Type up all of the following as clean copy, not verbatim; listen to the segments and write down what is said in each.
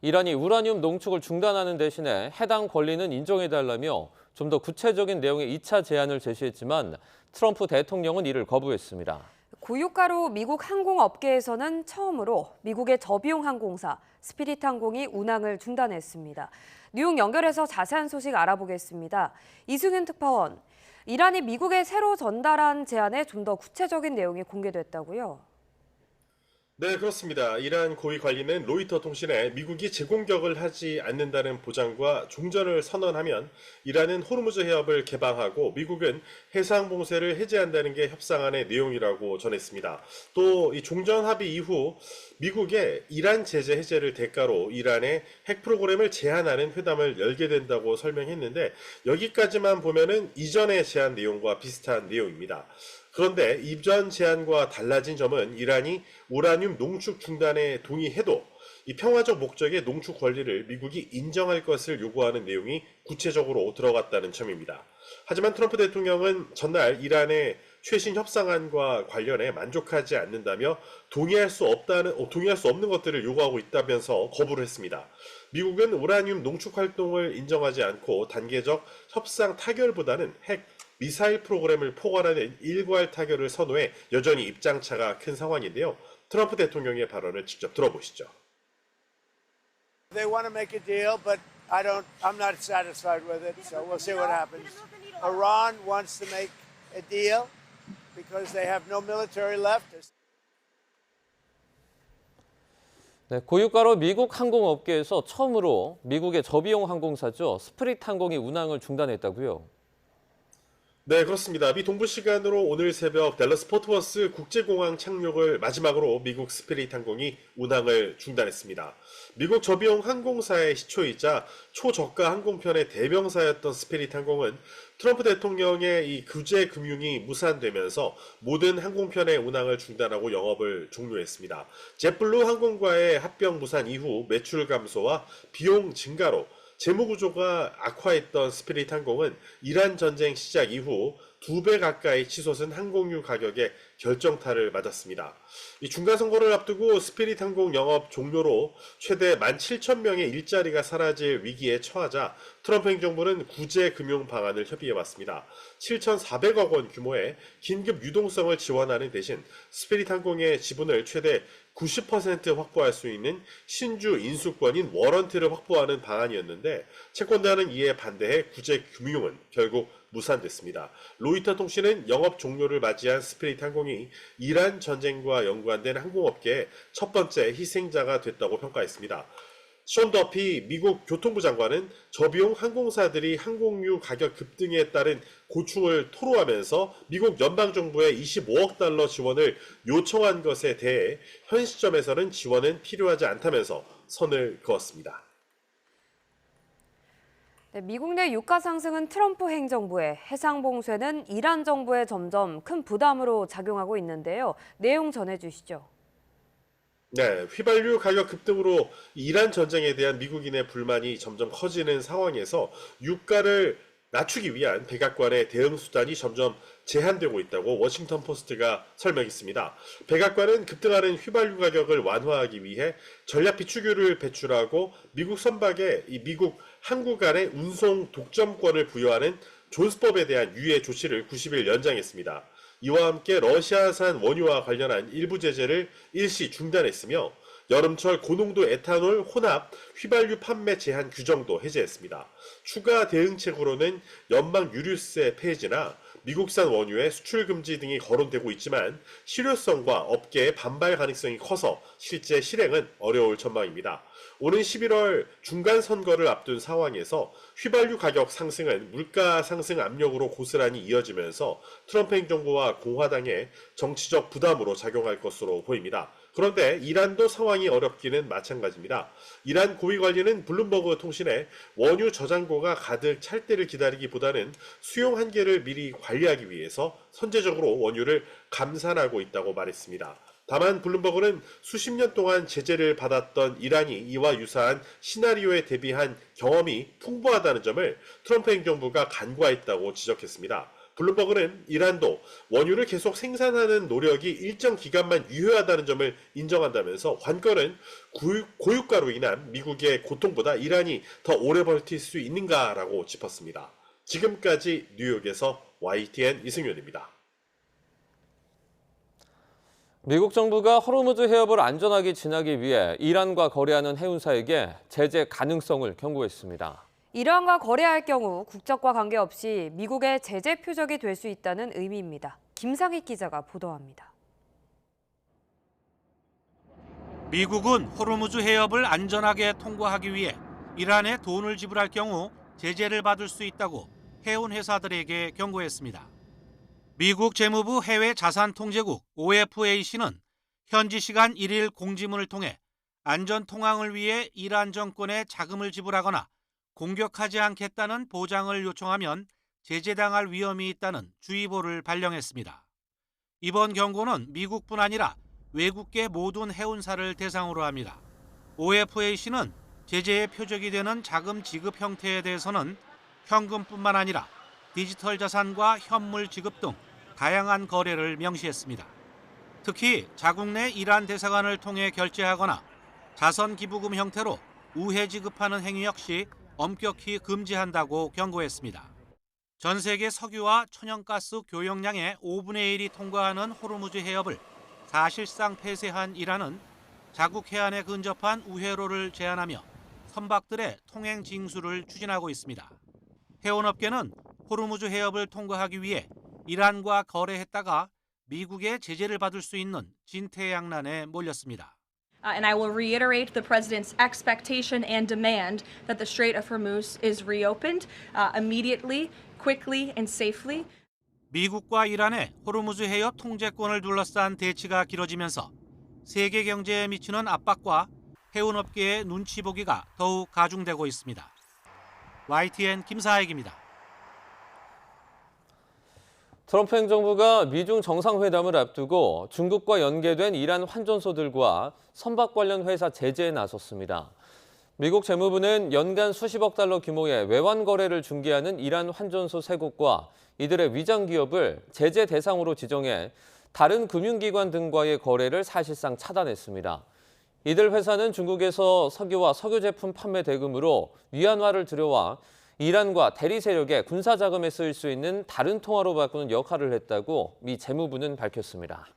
이란이 우라늄 농축을 중단하는 대신에 해당 권리는 인정해달라며 좀 더 구체적인 내용의 2차 제안을 제시했지만 트럼프 대통령은 이를 거부했습니다. 고유가로 미국 항공업계에서는 처음으로 미국의 저비용 항공사 스피릿 항공이 운항을 중단했습니다. 뉴욕 연결해서 자세한 소식 알아보겠습니다. 이승윤 특파원, 이란이 미국에 새로 전달한 제안에 좀 더 구체적인 내용이 공개됐다고요? 네, 그렇습니다. 이란 고위 관리는 로이터 통신에 미국이 재공격을 하지 않는다는 보장과 종전을 선언하면 이란은 호르무즈 해협을 개방하고 미국은 해상 봉쇄를 해제한다는 게 협상안의 내용이라고 전했습니다. 또 이 종전 합의 이후 미국의 이란 제재 해제를 대가로 이란의 핵 프로그램을 제한하는 회담을 열게 된다고 설명했는데 여기까지만 보면은 이전의 제안 내용과 비슷한 내용입니다. 그런데 이전 제안과 달라진 점은 이란이 우라늄 농축 중단에 동의해도 이 평화적 목적의 농축 권리를 미국이 인정할 것을 요구하는 내용이 구체적으로 들어갔다는 점입니다. 하지만 트럼프 대통령은 전날 이란의 최신 협상안과 관련해 만족하지 않는다며 동의할 수 없는 것들을 요구하고 있다면서 거부를 했습니다. 미국은 우라늄 농축 활동을 인정하지 않고 단계적 협상 타결보다는 핵 미사일 프로그램을 포괄하는 일괄 타결을 선호해 여전히 입장차가 큰 상황인데요. 트럼프 대통령의 발언을 직접 들어보시죠. They want to make a deal, but I'm not satisfied with it, so we'll see what happens. Iran wants to make a deal because they have no military left. 네, 고유가로 미국 항공업계에서 처음으로 미국의 저비용 항공사죠. 스프릿 항공이 운항을 중단했다고요? 네, 그렇습니다. 미 동부 시간으로 오늘 새벽 댈러스 포트워스 국제공항 착륙을 마지막으로 미국 스피릿 항공이 운항을 중단했습니다. 미국 저비용 항공사의 시초이자 초저가 항공편의 대명사였던 스피릿 항공은 트럼프 대통령의 이 규제 금융이 무산되면서 모든 항공편의 운항을 중단하고 영업을 종료했습니다. 젯블루 항공과의 합병 무산 이후 매출 감소와 비용 증가로 재무구조가 악화했던 스피릿 항공은 이란 전쟁 시작 이후 2배 가까이 치솟은 항공유 가격에 결정타를 맞았습니다. 이 중간선거를 앞두고 스피릿 항공 영업 종료로 최대 17,000명의 일자리가 사라질 위기에 처하자 트럼프 행정부는 구제 금융 방안을 협의해왔습니다. 7,400억 원 규모의 긴급 유동성을 지원하는 대신 스피릿 항공의 지분을 최대 90% 확보할 수 있는 신주 인수권인 워런티를 확보하는 방안이었는데 채권단은 이에 반대해 구제 금융은 결국 무산됐습니다. 로이터 통신은 영업 종료를 맞이한 스피릿 항공이 이란 전쟁과 연관된 항공업계의 첫 번째 희생자가 됐다고 평가했습니다. 션 더피 미국 교통부 장관은 저비용 항공사들이 항공유 가격 급등에 따른 고충을 토로하면서 미국 연방정부에 25억 달러 지원을 요청한 것에 대해 현 시점에서는 지원은 필요하지 않다면서 선을 그었습니다. 네, 미국 내 유가 상승은 트럼프 행정부에, 해상 봉쇄는 이란 정부에 점점 큰 부담으로 작용하고 있는데요. 내용 전해주시죠. 네, 휘발유 가격 급등으로 이란 전쟁에 대한 미국인의 불만이 점점 커지는 상황에서 유가를 낮추기 위한 백악관의 대응 수단이 점점 제한되고 있다고 워싱턴 포스트가 설명했습니다. 백악관은 급등하는 휘발유 가격을 완화하기 위해 전략 비축유를 배출하고 미국 선박에 미국 항구 간의 운송 독점권을 부여하는 존스법에 대한 유예 조치를 90일 연장했습니다. 이와 함께 러시아산 원유와 관련한 일부 제재를 일시 중단했으며 여름철 고농도 에탄올 혼합 휘발유 판매 제한 규정도 해제했습니다. 추가 대응책으로는 연방 유류세 폐지나 미국산 원유의 수출 금지 등이 거론되고 있지만 실효성과 업계의 반발 가능성이 커서 실제 실행은 어려울 전망입니다. 오는 11월 중간 선거를 앞둔 상황에서 휘발유 가격 상승은 물가 상승 압력으로 고스란히 이어지면서 트럼프 행정부와 공화당의 정치적 부담으로 작용할 것으로 보입니다. 그런데 이란도 상황이 어렵기는 마찬가지입니다. 이란 고위 관리는 블룸버그 통신에 원유 저장고가 가득 찰 때를 기다리기보다는 수용 한계를 미리 관리하기 위해서 선제적으로 원유를 감산하고 있다고 말했습니다. 다만 블룸버그는 수십 년 동안 제재를 받았던 이란이 이와 유사한 시나리오에 대비한 경험이 풍부하다는 점을 트럼프 행정부가 간과했다고 지적했습니다. 블룸버그는 이란도 원유를 계속 생산하는 노력이 일정 기간만 유효하다는 점을 인정한다면서 관건은 고유가로 인한 미국의 고통보다 이란이 더 오래 버틸 수 있는가라고 짚었습니다. 지금까지 뉴욕에서 YTN 이승윤입니다. 미국 정부가 호르무즈 해협을 안전하게 지나기 위해 이란과 거래하는 해운사에게 제재 가능성을 경고했습니다. 이란과 거래할 경우 국적과 관계없이 미국의 제재 표적이 될 수 있다는 의미입니다. 김상익 기자가 보도합니다. 미국은 호르무즈 해협을 안전하게 통과하기 위해 이란에 돈을 지불할 경우 제재를 받을 수 있다고 해운 회사들에게 경고했습니다. 미국 재무부 해외자산통제국 OFAC는 현지 시간 1일 공지문을 통해 안전 통항을 위해 이란 정권에 자금을 지불하거나 공격하지 않겠다는 보장을 요청하면 제재당할 위험이 있다는 주의보를 발령했습니다. 이번 경고는 미국뿐 아니라 외국계 모든 해운사를 대상으로 합니다. OFAC는 제재의 표적이 되는 자금 지급 형태에 대해서는 현금뿐만 아니라 디지털 자산과 현물 지급 등 다양한 거래를 명시했습니다. 특히 자국 내 이란 대사관을 통해 결제하거나 자선 기부금 형태로 우회 지급하는 행위 역시 엄격히 금지한다고 경고했습니다. 전 세계 석유와 천연가스 교역량의 5분의 1이 통과하는 호르무즈 해협을 사실상 폐쇄한 이란은 자국 해안에 근접한 우회로를 제한하며 선박들의 통행 징수를 추진하고 있습니다. 해운업계는 호르무즈 해협을 통과하기 위해 이란과 거래했다가 미국의 제재를 받을 수 있는 진퇴양난에 몰렸습니다. And I will reiterate the President's expectation and demand that the Strait of Hormuz is reopened immediately, quickly, and safely. 미국과 이란의 호르무즈 해협 통제권을 둘러싼 대치가 길어지면서 세계 경제에 미치는 압박과 해운업계의 눈치 보기가 더욱 가중되고 있습니다. YTN 김사익입니다. 트럼프 행정부가 미중 정상회담을 앞두고 중국과 연계된 이란 환전소들과 선박 관련 회사 제재에 나섰습니다. 미국 재무부는 연간 수십억 달러 규모의 외환 거래를 중개하는 이란 환전소 3곳과 이들의 위장 기업을 제재 대상으로 지정해 다른 금융기관 등과의 거래를 사실상 차단했습니다. 이들 회사는 중국에서 석유와 석유 제품 판매 대금으로 위안화를 들여와 이란과 대리 세력의 군사 자금에 쓰일 수 있는 다른 통화로 바꾸는 역할을 했다고 미 재무부는 밝혔습니다.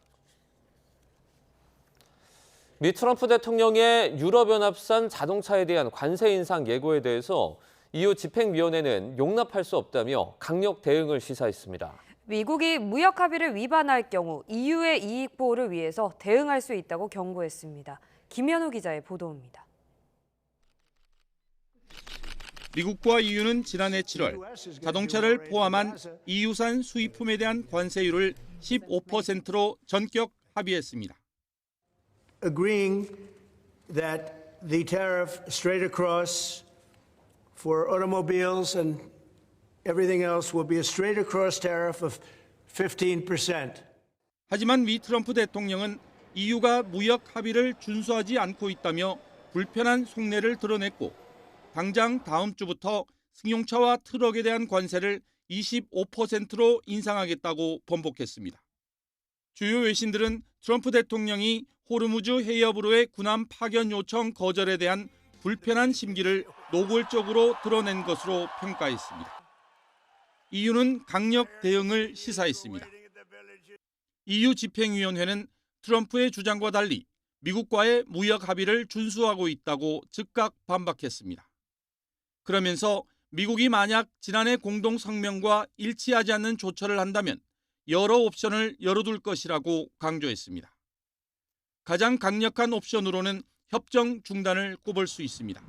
미 트럼프 대통령의 유럽연합산 자동차에 대한 관세 인상 예고에 대해서 EU 집행위원회는 용납할 수 없다며 강력 대응을 시사했습니다. 미국이 무역 합의를 위반할 경우 EU의 이익 보호를 위해서 대응할 수 있다고 경고했습니다. 김현우 기자의 보도입니다. 미국과 EU는 지난해 7월 자동차를 포함한 EU산 수입품에 대한 관세율을 15%로 전격 합의했습니다. Agreeing that the tariff straight across for automobiles and everything else will be a straight across tariff of 15%. 하지만 미 트럼프 대통령은 EU가 무역 합의를 준수하지 않고 있다며 불편한 속내를 드러냈고 당장 다음 주부터 승용차와 트럭에 대한 관세를 25%로 인상하겠다고 번복했습니다. 주요 외신들은 트럼프 대통령이 호르무즈 해협으로의 군함 파견 요청 거절에 대한 불편한 심기를 노골적으로 드러낸 것으로 평가했습니다. EU는 강력 대응을 시사했습니다. EU 집행위원회는 트럼프의 주장과 달리 미국과의 무역 합의를 준수하고 있다고 즉각 반박했습니다. 그러면서 미국이 만약 지난해 공동 성명과 일치하지 않는 조처를 한다면 여러 옵션을 열어둘 것이라고 강조했습니다. 가장 강력한 옵션으로는 협정 중단을 꼽을 수 있습니다.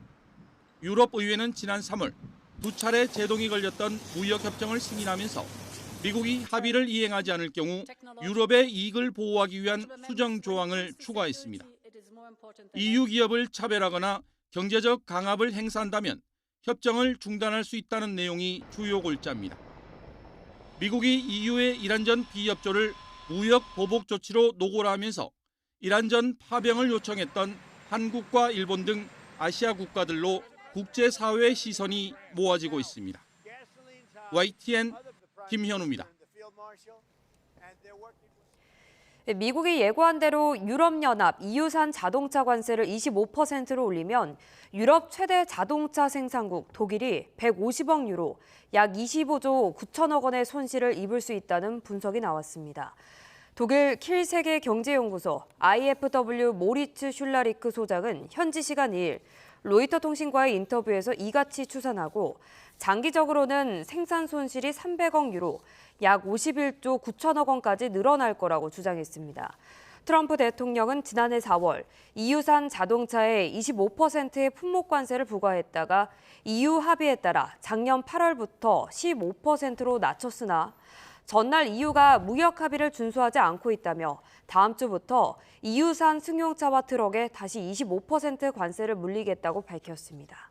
유럽 의회는 지난 3월 2차례 제동이 걸렸던 무역 협정을 승인하면서 미국이 합의를 이행하지 않을 경우 유럽의 이익을 보호하기 위한 수정 조항을 추가했습니다. EU 기업을 차별하거나 경제적 강압을 행사한다면 협정을 중단할 수 있다는 내용이 주요 골자입니다. 미국이 EU의 이란전 비협조를 무역 보복 조치로 노골화하면서 이란전 파병을 요청했던 한국과 일본 등 아시아 국가들로 국제사회의 시선이 모아지고 있습니다. YTN 김현우입니다. Marshall, and they're working. 미국이 예고한 대로 유럽연합 EU산 자동차 관세를 25%로 올리면 유럽 최대 자동차 생산국 독일이 150억 유로, 약 25조 9천억 원의 손실을 입을 수 있다는 분석이 나왔습니다. 독일 킬 세계경제연구소 IFW 모리츠 슐라리크 소장은 현지 시간 2일 로이터 통신과의 인터뷰에서 이같이 추산하고 장기적으로는 생산 손실이 300억 유로, 약 51조 9천억 원까지 늘어날 거라고 주장했습니다. 트럼프 대통령은 지난해 4월 EU산 자동차에 25%의 품목 관세를 부과했다가 EU 합의에 따라 작년 8월부터 15%로 낮췄으나 전날 EU가 무역 합의를 준수하지 않고 있다며 다음 주부터 EU산 승용차와 트럭에 다시 25% 관세를 물리겠다고 밝혔습니다.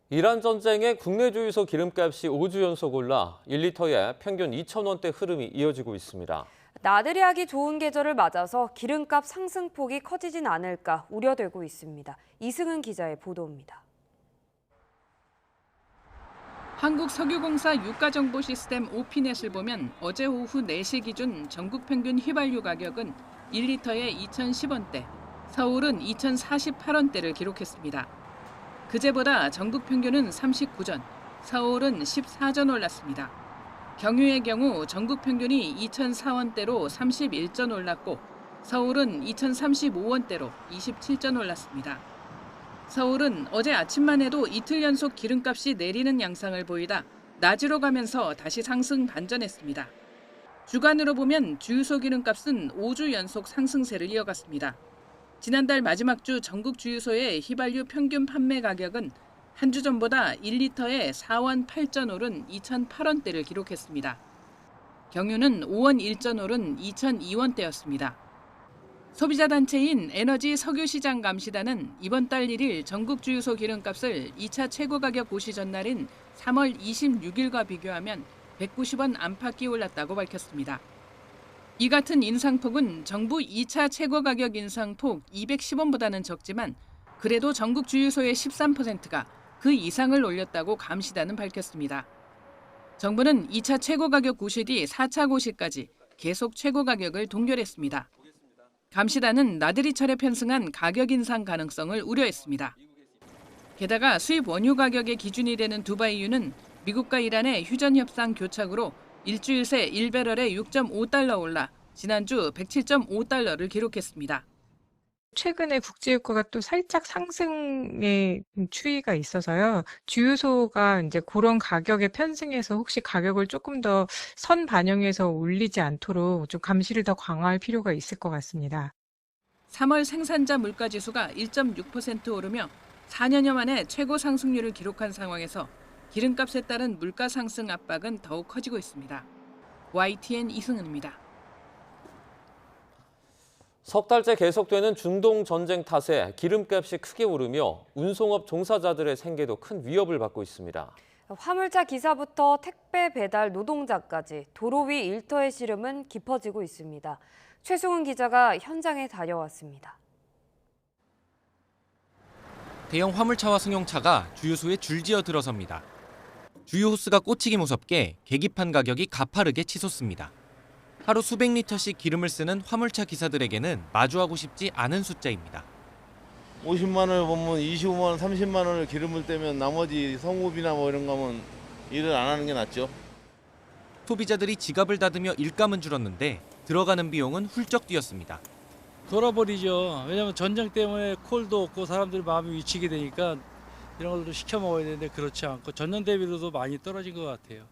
이란 전쟁에 국내 주유소 기름값이 5주 연속 올라 1리터에 평균 2,000원대 흐름이 이어지고 있습니다. 나들이 하기 좋은 계절을 맞아서 기름값 상승폭이 커지진 않을까 우려되고 있습니다. 이승은 기자의 보도입니다. 한국석유공사 유가정보 시스템 오피넷을 보면 어제 오후 4시 기준 전국 평균 휘발유 가격은 1리터에 2,010원대, 서울은 2,048원대를 기록했습니다. 그제보다 전국 평균은 39전, 서울은 14전 올랐습니다. 경유의 경우 전국 평균이 2,004원대로 31전 올랐고 서울은 2,035원대로 27전 올랐습니다. 서울은 어제 아침만 해도 이틀 연속 기름값이 내리는 양상을 보이다 낮으로 가면서 다시 상승 반전했습니다. 주간으로 보면 주유소 기름값은 5주 연속 상승세를 이어갔습니다. 지난달 마지막 주 전국 주유소의 휘발유 평균 판매 가격은 한 주 전보다 1리터에 4원 8전 오른 2,008원대를 기록했습니다. 경유는 5원 1전 오른 2,002원대였습니다. 소비자단체인 에너지 석유시장 감시단은 이번 달 1일 전국 주유소 기름값을 2차 최고 가격 고시 전날인 3월 26일과 비교하면 190원 안팎이 올랐다고 밝혔습니다. 이 같은 인상폭은 정부 2차 최고 가격 인상폭 210원보다는 적지만 그래도 전국 주유소의 13%가 그 이상을 올렸다고 감시단은 밝혔습니다. 정부는 2차 최고 가격 고시 뒤 4차 고시까지 계속 최고 가격을 동결했습니다. 감시단은 나들이철에 편승한 가격 인상 가능성을 우려했습니다. 게다가 수입 원유 가격의 기준이 되는 두바이유는 미국과 이란의 휴전 협상 교착으로 일주일 새 1배럴에 6.5달러 올라 지난주 107.5달러를 기록했습니다. 최근에 국제유가가 또 살짝 상승의 추이가 있어서요. 주유소가 이제 그런 가격에 편승해서 혹시 가격을 조금 더 선 반영해서 올리지 않도록 좀 감시를 더 강화할 필요가 있을 것 같습니다. 3월 생산자 물가지수가 1.6% 오르며 4년여 만에 최고 상승률을 기록한 상황에서 기름값에 따른 물가 상승 압박은 더욱 커지고 있습니다. YTN 이승은입니다. 석 달째 계속되는 중동 전쟁 탓에 기름값이 크게 오르며 운송업 종사자들의 생계도 큰 위협을 받고 있습니다. 화물차 기사부터 택배 배달 노동자까지 도로 위 일터의 시름은 깊어지고 있습니다. 최승훈 기자가 현장에 다녀왔습니다. 대형 화물차와 승용차가 주유소에 줄지어 들어섭니다. 주유 호스가 꽂히기 무섭게 계기판 가격이 가파르게 치솟습니다. 하루 수백 리터씩 기름을 쓰는 화물차 기사들에게는 마주하고 싶지 않은 숫자입니다. 50만 원을 보면 25만 원, 30만 원을 기름을 떼면 나머지 성업이나 뭐 이런 거면 일을 안 하는 게 낫죠. 소비자들이 지갑을 닫으며 일감은 줄었는데 들어가는 비용은 훌쩍 뛰었습니다. 돌아버리죠. 왜냐하면 전쟁 때문에 콜도 없고 사람들이 마음이 미치게 되니까 이런 걸로 시켜 먹어야 되는데 그렇지 않고 전년 대비로도 많이 떨어진 것 같아요.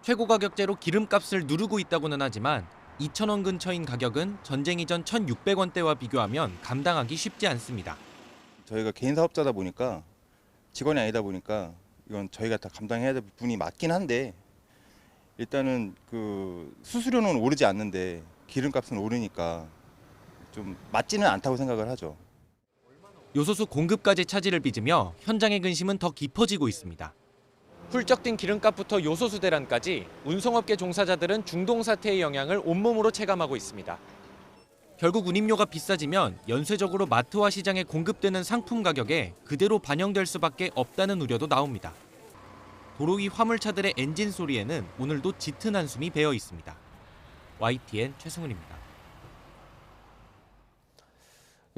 최고 가격제로 기름값을 누르고 있다고는 하지만 2,000원 근처인 가격은 전쟁 이전 1,600원대와 비교하면 감당하기 쉽지 않습니다. 저희가 개인 사업자다 보니까 직원이 아니다 보니까 이건 저희가 다 감당해야 될 부분이 맞긴 한데 일단은 그 수수료는 오르지 않는데 기름값은 오르니까 좀 맞지는 않다고 생각을 하죠. 요소수 공급까지 차질을 빚으며 현장의 근심은 더 깊어지고 있습니다. 훌쩍 뛴 기름값부터 요소수 대란까지 운송업계 종사자들은 중동 사태의 영향을 온몸으로 체감하고 있습니다. 결국 운임료가 비싸지면 연쇄적으로 마트와 시장에 공급되는 상품 가격에 그대로 반영될 수밖에 없다는 우려도 나옵니다. 도로 위 화물차들의 엔진 소리에는 오늘도 짙은 한숨이 배어 있습니다. YTN 최승훈입니다.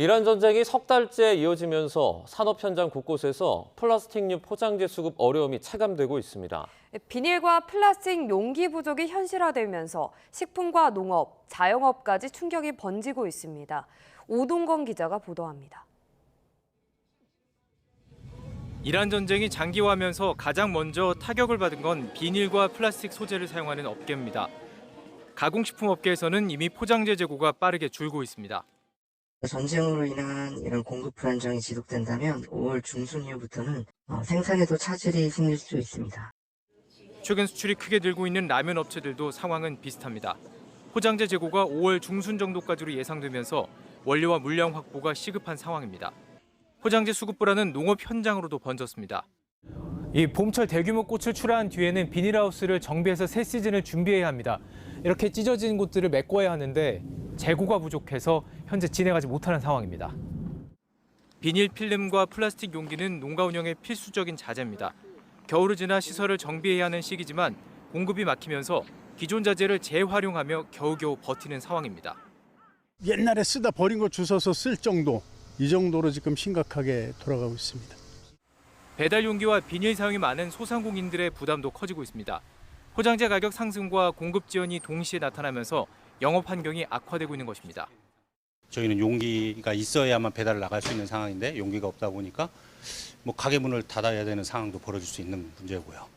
이란 전쟁이 석 달째 이어지면서 산업 현장 곳곳에서 플라스틱류 포장재 수급 어려움이 체감되고 있습니다. 비닐과 플라스틱 용기 부족이 현실화되면서 식품과 농업, 자영업까지 충격이 번지고 있습니다. 오동건 기자가 보도합니다. 이란 전쟁이 장기화하면서 가장 먼저 타격을 받은 건 비닐과 플라스틱 소재를 사용하는 업계입니다. 가공식품 업계에서는 이미 포장재 재고가 빠르게 줄고 있습니다. 전쟁으로 인한 이런 공급 불안정이 지속된다면 5월 중순 이후부터는 생산에도 차질이 생길 수 있습니다. 최근 수출이 크게 늘고 있는 라면 업체들도 상황은 비슷합니다. 포장재 재고가 5월 중순 정도까지로 예상되면서 원료와 물량 확보가 시급한 상황입니다. 포장재 수급 불안은 농업 현장으로도 번졌습니다. 이 봄철 대규모 꽃을 출하한 뒤에는 비닐하우스를 정비해서 새 시즌을 준비해야 합니다. 이렇게 찢어진 곳들을 메꿔야 하는데 재고가 부족해서 현재 진행하지 못하는 상황입니다. 비닐 필름과 플라스틱 용기는 농가 운영의 필수적인 자재입니다. 겨울을 지나 시설을 정비해야 하는 시기지만 공급이 막히면서 기존 자재를 재활용하며 겨우겨우 버티는 상황입니다. 옛날에 쓰다 버린 거 주워서 쓸 정도, 이 정도로 지금 심각하게 돌아가고 있습니다. 배달 용기와 비닐 사용이 많은 소상공인들의 부담도 커지고 있습니다. 포장재 가격 상승과 공급 지연이 동시에 나타나면서 영업 환경이 악화되고 있는 것입니다. 저희는 용기가 있어야만 배달을 나갈 수 있는 상황인데 용기가 없다 보니까 가게 문을 닫아야 되는 상황도 벌어질 수 있는 문제고요.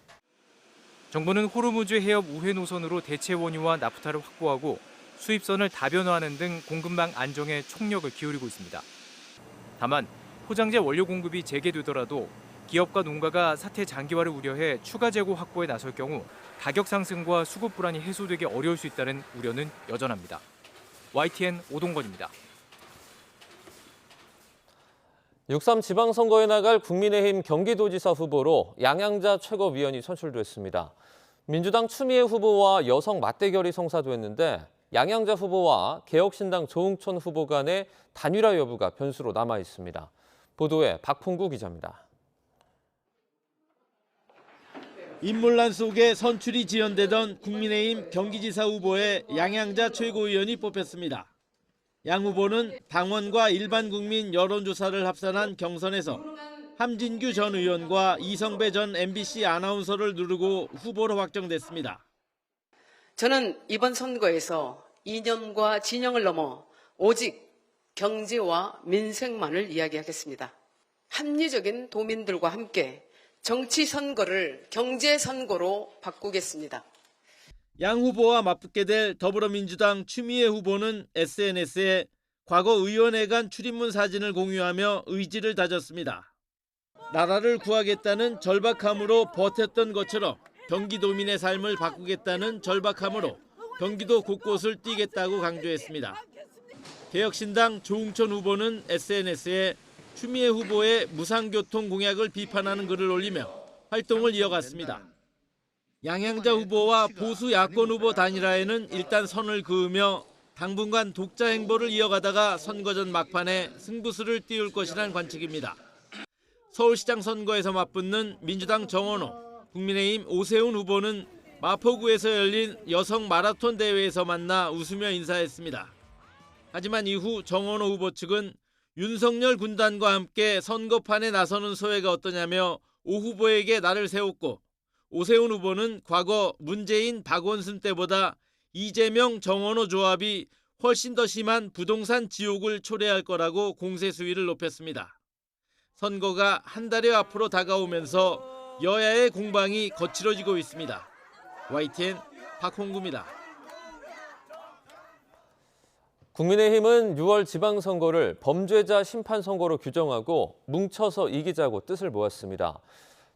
정부는 호르무즈 해협 우회 노선으로 대체 원유와 나프타를 확보하고 수입선을 다변화하는 등 공급망 안정에 총력을 기울이고 있습니다. 다만 포장재 원료 공급이 재개되더라도 기업과 농가가 사태 장기화를 우려해 추가 재고 확보에 나설 경우 가격 상승과 수급 불안이 해소되기 어려울 수 있다는 우려는 여전합니다. YTN 오동건입니다. 6.3 지방선거에 나갈 국민의힘 경기도지사 후보로 양양자 최고위원이 선출됐습니다. 민주당 추미애 후보와 여성 맞대결이 성사됐는데 양양자 후보와 개혁신당 조응천 후보 간의 단일화 여부가 변수로 남아 있습니다. 보도에 박풍구 기자입니다. 인물란 속에 선출이 지연되던 국민의힘 경기지사 후보에 양양자 최고위원이 뽑혔습니다. 양 후보는 당원과 일반 국민 여론조사를 합산한 경선에서 함진규 전 의원과 이성배 전 MBC 아나운서를 누르고 후보로 확정됐습니다. 저는 이번 선거에서 이념과 진영을 넘어 오직 경제와 민생만을 이야기하겠습니다. 합리적인 도민들과 함께 정치 선거를 경제 선거로 바꾸겠습니다. 양 후보와 맞붙게 될 더불어민주당 추미애 후보는 SNS에 과거 의원회관 출입문 사진을 공유하며 의지를 다졌습니다. 나라를 구하겠다는 절박함으로 버텼던 것처럼 경기도민의 삶을 바꾸겠다는 절박함으로 경기도 곳곳을 뛰겠다고 강조했습니다. 개혁신당 조응천 후보는 SNS에 추미애 후보의 무상교통 공약을 비판하는 글을 올리며 활동을 이어갔습니다. 양양자 후보와 보수 야권 후보 단일화에는 일단 선을 그으며 당분간 독자 행보를 이어가다가 선거 전 막판에 승부수를 띄울 것이란 관측입니다. 서울시장 선거에서 맞붙는 민주당 정원호, 국민의힘 오세훈 후보는 마포구에서 열린 여성 마라톤 대회에서 만나 웃으며 인사했습니다. 하지만 이후 정원호 후보 측은 윤석열 군단과 함께 선거판에 나서는 소회가 어떠냐며 오 후보에게 날을 세웠고 오세훈 후보는 과거 문재인 박원순 때보다 이재명 정원호 조합이 훨씬 더 심한 부동산 지옥을 초래할 거라고 공세 수위를 높였습니다. 선거가 한 달여 앞으로 다가오면서 여야의 공방이 거칠어지고 있습니다. YTN 박홍구입니다. 국민의힘은 6월 지방선거를 범죄자 심판 선거로 규정하고 뭉쳐서 이기자고 뜻을 모았습니다.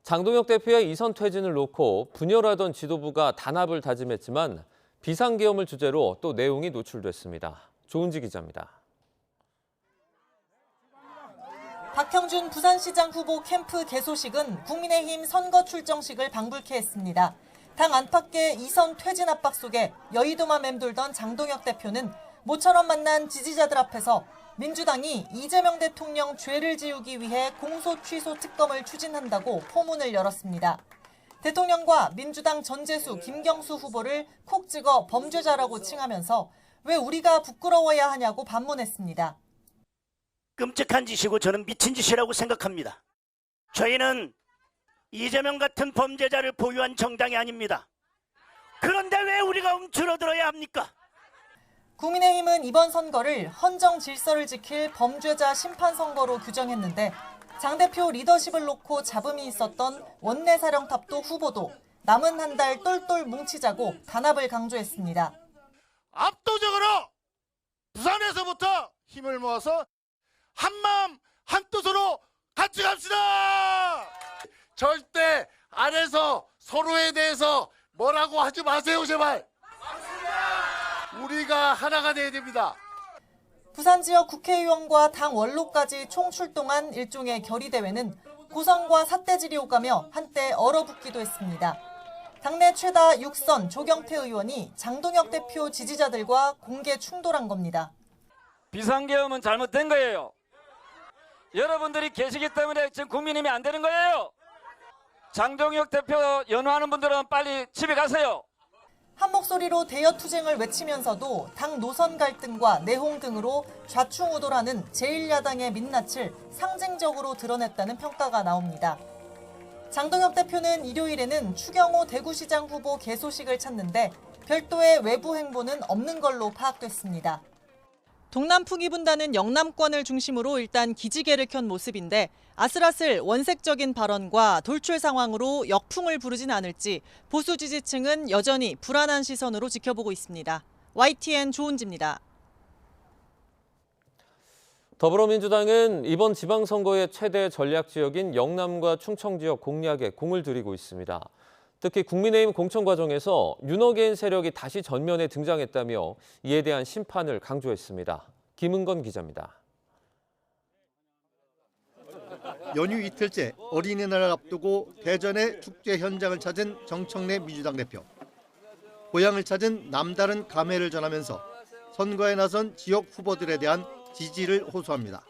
장동혁 대표의 이선 퇴진을 놓고 분열하던 지도부가 단합을 다짐했지만 비상계엄을 주제로 또 내용이 노출됐습니다. 조은지 기자입니다. 박형준 부산시장 후보 캠프 개소식은 국민의힘 선거 출정식을 방불케 했습니다. 당 안팎의 이선 퇴진 압박 속에 여의도만 맴돌던 장동혁 대표는 모처럼 만난 지지자들 앞에서 민주당이 이재명 대통령 죄를 지우기 위해 공소 취소 특검을 추진한다고 포문을 열었습니다. 대통령과 민주당 전재수, 김경수 후보를 콕 찍어 범죄자라고 칭하면서 왜 우리가 부끄러워야 하냐고 반문했습니다. 끔찍한 짓이고 저는 미친 짓이라고 생각합니다. 저희는 이재명 같은 범죄자를 보유한 정당이 아닙니다. 그런데 왜 우리가 움츠러들어야 합니까? 국민의힘은 이번 선거를 헌정 질서를 지킬 범죄자 심판 선거로 규정했는데 장 대표 리더십을 놓고 잡음이 있었던 원내사령탑도 후보도 남은 한 달 똘똘 뭉치자고 단합을 강조했습니다. 압도적으로 부산에서부터 힘을 모아서 한마음 한뜻으로 같이 갑시다. 절대 안에서 서로에 대해서 뭐라고 하지 마세요, 제발. 우리가 하나가 돼야 됩니다. 부산 지역 국회의원과 당 원로까지 총출동한 일종의 결의대회는 고성과 삿대질이 오가며 한때 얼어붙기도 했습니다. 당내 최다 6선 조경태 의원이 장동혁 대표 지지자들과 공개 충돌한 겁니다. 비상계엄은 잘못된 거예요. 여러분들이 계시기 때문에 지금 국민힘이 안 되는 거예요. 장동혁 대표 연호하는 분들은 빨리 집에 가세요. 한 목소리로 대여 투쟁을 외치면서도 당 노선 갈등과 내홍 등으로 좌충우돌하는 제1야당의 민낯을 상징적으로 드러냈다는 평가가 나옵니다. 장동혁 대표는 일요일에는 추경호 대구시장 후보 개소식을 찾는데 별도의 외부 행보는 없는 걸로 파악됐습니다. 동남풍이 분다는 영남권을 중심으로 일단 기지개를 켠 모습인데 아슬아슬 원색적인 발언과 돌출 상황으로 역풍을 부르진 않을지 보수 지지층은 여전히 불안한 시선으로 지켜보고 있습니다. YTN 조은지입니다. 더불어민주당은 이번 지방선거의 최대 전략 지역인 영남과 충청 지역 공략에 공을 들이고 있습니다. 특히 국민의힘 공천 과정에서 윤어게인 세력이 다시 전면에 등장했다며 이에 대한 심판을 강조했습니다. 김은건 기자입니다. 연휴 이틀째 어린이날을 앞두고 대전의 축제 현장을 찾은 정청래 민주당 대표. 고향을 찾은 남다른 감회를 전하면서 선거에 나선 지역 후보들에 대한 지지를 호소합니다.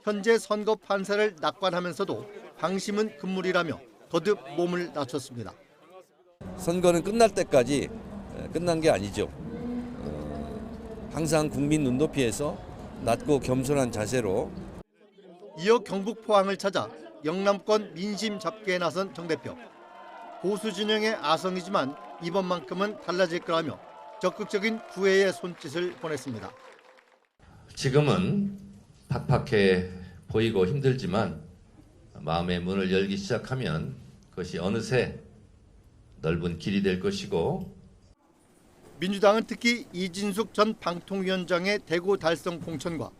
현재 선거 판세를 낙관하면서도 방심은 금물이라며 거듭 몸을 낮췄습니다. 선거는 끝날 때까지 끝난 게 아니죠. 항상 국민 눈높이에서 낮고 겸손한 자세로 이어 경북 포항을 찾아 영남권 민심 잡기에 나선 정 대표. 보수 진영의 아성이지만 이번만큼은 달라질 거라며 적극적인 구애의 손짓을 보냈습니다. 지금은 팍팍해 보이고 힘들지만 마음의 문을 열기 시작하면 그것이 어느새 넓은 길이 될 것이고 민주당은 특히 이진숙 전 방통위원장의 대구 달성 공천과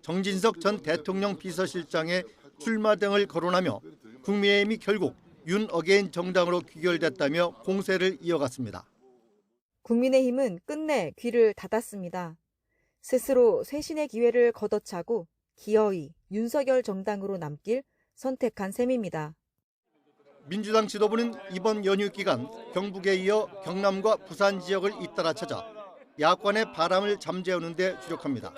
정진석 전 대통령 비서실장의 출마 등을 거론하며 국민의힘이 결국 윤어게인 정당으로 귀결됐다며 공세를 이어갔습니다. 국민의힘은 끝내 귀를 닫았습니다. 스스로 쇄신의 기회를 걷어차고 기어이 윤석열 정당으로 남길 선택한 셈입니다. 민주당 지도부는 이번 연휴 기간 경북에 이어 경남과 부산 지역을 잇따라 찾아 야권의 바람을 잠재우는 데 주력합니다.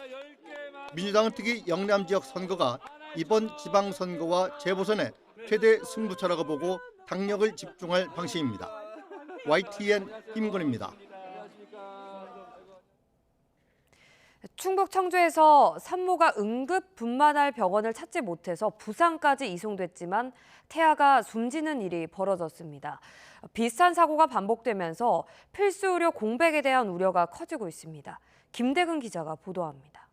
민주당은 특히 영남 지역 선거가 이번 지방선거와 재보선의 최대 승부처라고 보고 당력을 집중할 방식입니다. YTN 김건희입니다. 충북 청주에서 산모가 응급 분만할 병원을 찾지 못해서 부산까지 이송됐지만 태아가 숨지는 일이 벌어졌습니다. 비슷한 사고가 반복되면서 필수 의료 공백에 대한 우려가 커지고 있습니다. 김대근 기자가 보도합니다.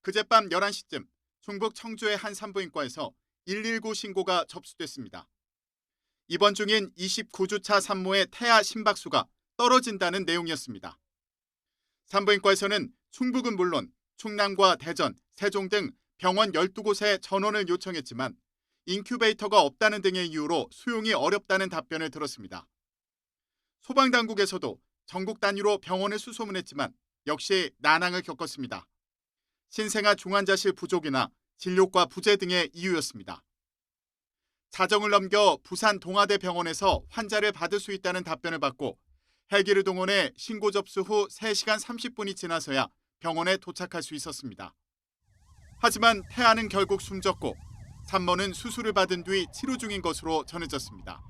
그젯밤 11시쯤 충북 청주의 한 산부인과에서 119 신고가 접수됐습니다. 입원 중인 29주차 산모의 태아 심박수가 떨어진다는 내용이었습니다. 산부인과에서는 충북은 물론 충남과 대전, 세종 등 병원 12곳에 전원을 요청했지만 인큐베이터가 없다는 등의 이유로 수용이 어렵다는 답변을 들었습니다. 소방당국에서도 전국 단위로 병원을 수소문했지만 역시 난항을 겪었습니다. 신생아 중환자실 부족이나 진료과 부재 등의 이유였습니다. 자정을 넘겨 부산 동아대 병원에서 환자를 받을 수 있다는 답변을 받고 헬기를 동원해 신고 접수 후 3시간 30분이 지나서야 병원에 도착할 수 있었습니다. 하지만 태아는 결국 숨졌고 산모는 수술을 받은 뒤 치료 중인 것으로 전해졌습니다.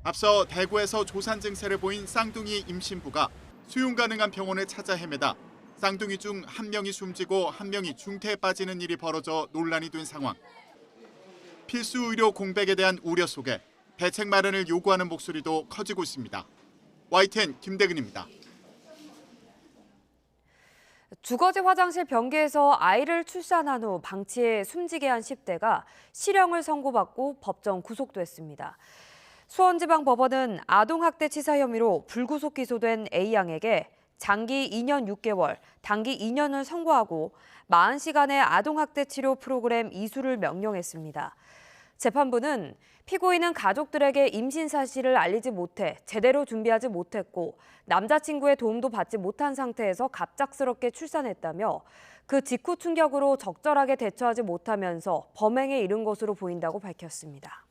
앞서 대구에서 조산 증세를 보인 쌍둥이 임신부가 수용 가능한 병원을 찾아 헤매다 쌍둥이 중 한 명이 숨지고 한 명이 중태에 빠지는 일이 벌어져 논란이 된 상황. 필수 의료 공백에 대한 우려 속에 대책 마련을 요구하는 목소리도 커지고 있습니다. YTN 김대근입니다. 주거지 화장실 변기에서 아이를 출산한 후 방치해 숨지게 한 10대가 실형을 선고받고 법정 구속됐습니다. 수원지방법원은 아동학대치사 혐의로 불구속 기소된 A양에게 장기 2년 6개월, 단기 2년을 선고하고 40시간의 아동학대 치료 프로그램 이수를 명령했습니다. 재판부는 피고인은 가족들에게 임신 사실을 알리지 못해 제대로 준비하지 못했고 남자친구의 도움도 받지 못한 상태에서 갑작스럽게 출산했다며 그 직후 충격으로 적절하게 대처하지 못하면서 범행에 이른 것으로 보인다고 밝혔습니다.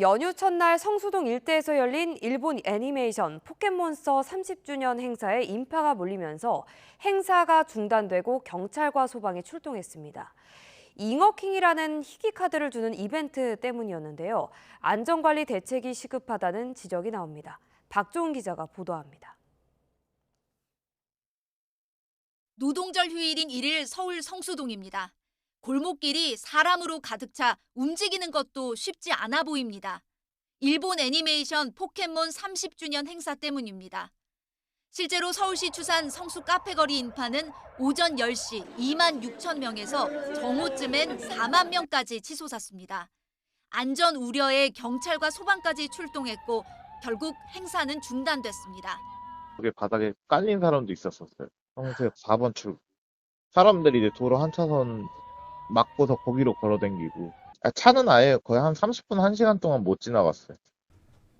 연휴 첫날 성수동 일대에서 열린 일본 애니메이션 포켓몬스터 30주년 행사에 인파가 몰리면서 행사가 중단되고 경찰과 소방이 출동했습니다. 잉어킹이라는 희귀 카드를 주는 이벤트 때문이었는데요. 안전관리 대책이 시급하다는 지적이 나옵니다. 박종훈 기자가 보도합니다. 노동절 휴일인 1일 서울 성수동입니다. 골목길이 사람으로 가득 차 움직이는 것도 쉽지 않아 보입니다. 일본 애니메이션 포켓몬 30주년 행사 때문입니다. 실제로 서울시 추산 성수 카페거리 인파는 오전 10시 2만 6천 명에서 정오쯤엔 4만 명까지 치솟았습니다. 안전 우려에 경찰과 소방까지 출동했고 결국 행사는 중단됐습니다. 그게 바닥에 깔린 사람도 있었어요. 평소에 4번 출구. 사람들이 이제 도로 한 차선 막고서 거기로 걸어다니고 차는 아예 거의 한 30분, 1시간 동안 못 지나갔어요.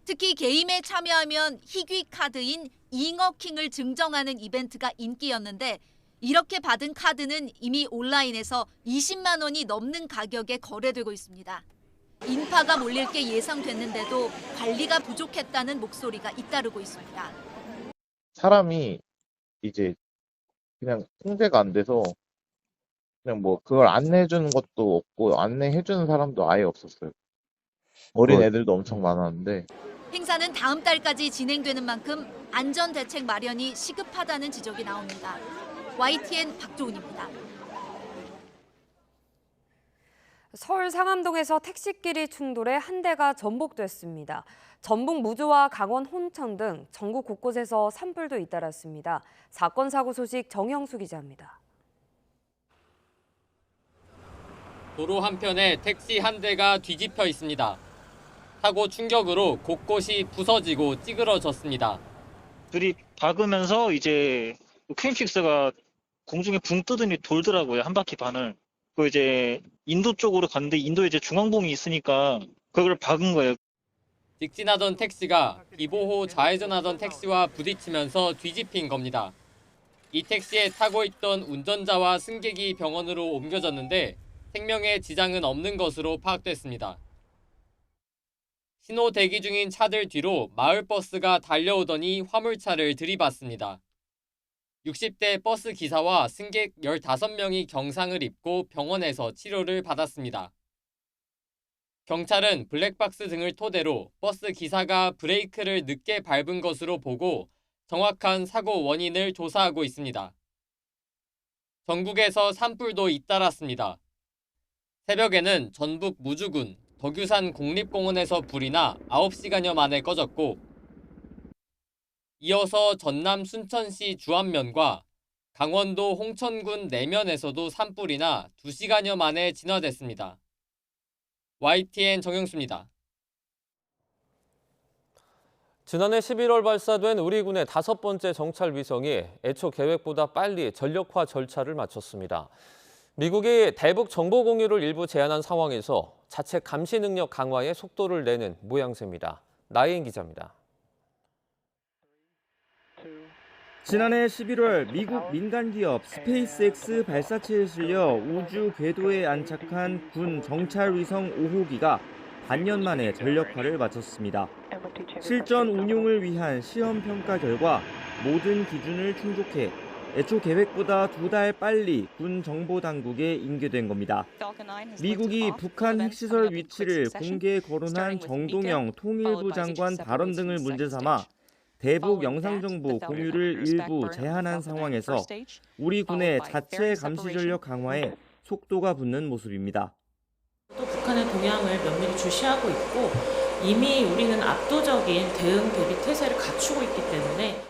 특히 게임에 참여하면 희귀 카드인 잉어킹을 증정하는 이벤트가 인기였는데 이렇게 받은 카드는 이미 온라인에서 20만 원이 넘는 가격에 거래되고 있습니다. 인파가 몰릴 게 예상됐는데도 관리가 부족했다는 목소리가 잇따르고 있습니다. 사람이 이제 그냥 통제가 안 돼서 그냥 뭐 그걸 안내해주는 것도 없고 안내해주는 사람도 아예 없었어요. 어린 애들도 엄청 많았는데. 행사는 다음 달까지 진행되는 만큼 안전 대책 마련이 시급하다는 지적이 나옵니다. YTN 박조은입니다. 서울 상암동에서 택시끼리 충돌해 한 대가 전복됐습니다. 전북 무주와 강원 혼천 등 전국 곳곳에서 산불도 잇따랐습니다. 사건 사고 소식 정형수 기자입니다. 도로 한편에 택시 한 대가 뒤집혀 있습니다. 사고 충격으로 곳곳이 부서지고 찌그러졌습니다. 들이박으면서 이제 퀸식스가 공중에 붕 뜨더니 돌더라고요. 한 바퀴 반을. 그 이제 인도 쪽으로 갔는데 인도에 이제 중앙봉이 있으니까 그걸 박은 거예요. 직진하던 택시가 비보호 좌회전하던 택시와 부딪히면서 뒤집힌 겁니다. 이 택시에 타고 있던 운전자와 승객이 병원으로 옮겨졌는데 생명에 지장은 없는 것으로 파악됐습니다. 신호 대기 중인 차들 뒤로 마을버스가 달려오더니 화물차를 들이받습니다. 60대 버스 기사와 승객 15명이 경상을 입고 병원에서 치료를 받았습니다. 경찰은 블랙박스 등을 토대로 버스 기사가 브레이크를 늦게 밟은 것으로 보고 정확한 사고 원인을 조사하고 있습니다. 전국에서 산불도 잇따랐습니다. 새벽에는 전북 무주군 덕유산 국립공원에서 불이 나 9시간여 만에 꺼졌고 이어서 전남 순천시 주안면과 강원도 홍천군 내면에서도 산불이 나 2시간여 만에 진화됐습니다. YTN 정영수입니다. 지난해 11월 발사된 우리 군의 5번째 정찰 위성이 애초 계획보다 빨리 전력화 절차를 마쳤습니다. 미국이 대북 정보 공유를 일부 제한한 상황에서 자체 감시 능력 강화에 속도를 내는 모양새입니다. 나혜인 기자입니다. 지난해 11월 미국 민간기업 스페이스X 발사체에 실려 우주 궤도에 안착한 군 정찰위성 5호기가 반년 만에 전력화를 마쳤습니다. 실전 운용을 위한 시험 평가 결과 모든 기준을 충족해 애초 계획보다 2달 빨리 군 정보당국에 인계된 겁니다. 미국이 북한 핵시설 위치를 공개 거론한 정동영 통일부 장관 발언 등을 문제 삼아 대북 영상정보 공유를 일부 제한한 상황에서 우리 군의 자체 감시 전력 강화에 속도가 붙는 모습입니다. 또 북한의 동향을 면밀히 주시하고 있고 이미 우리는 압도적인 대응 대비 태세를 갖추고 있기 때문에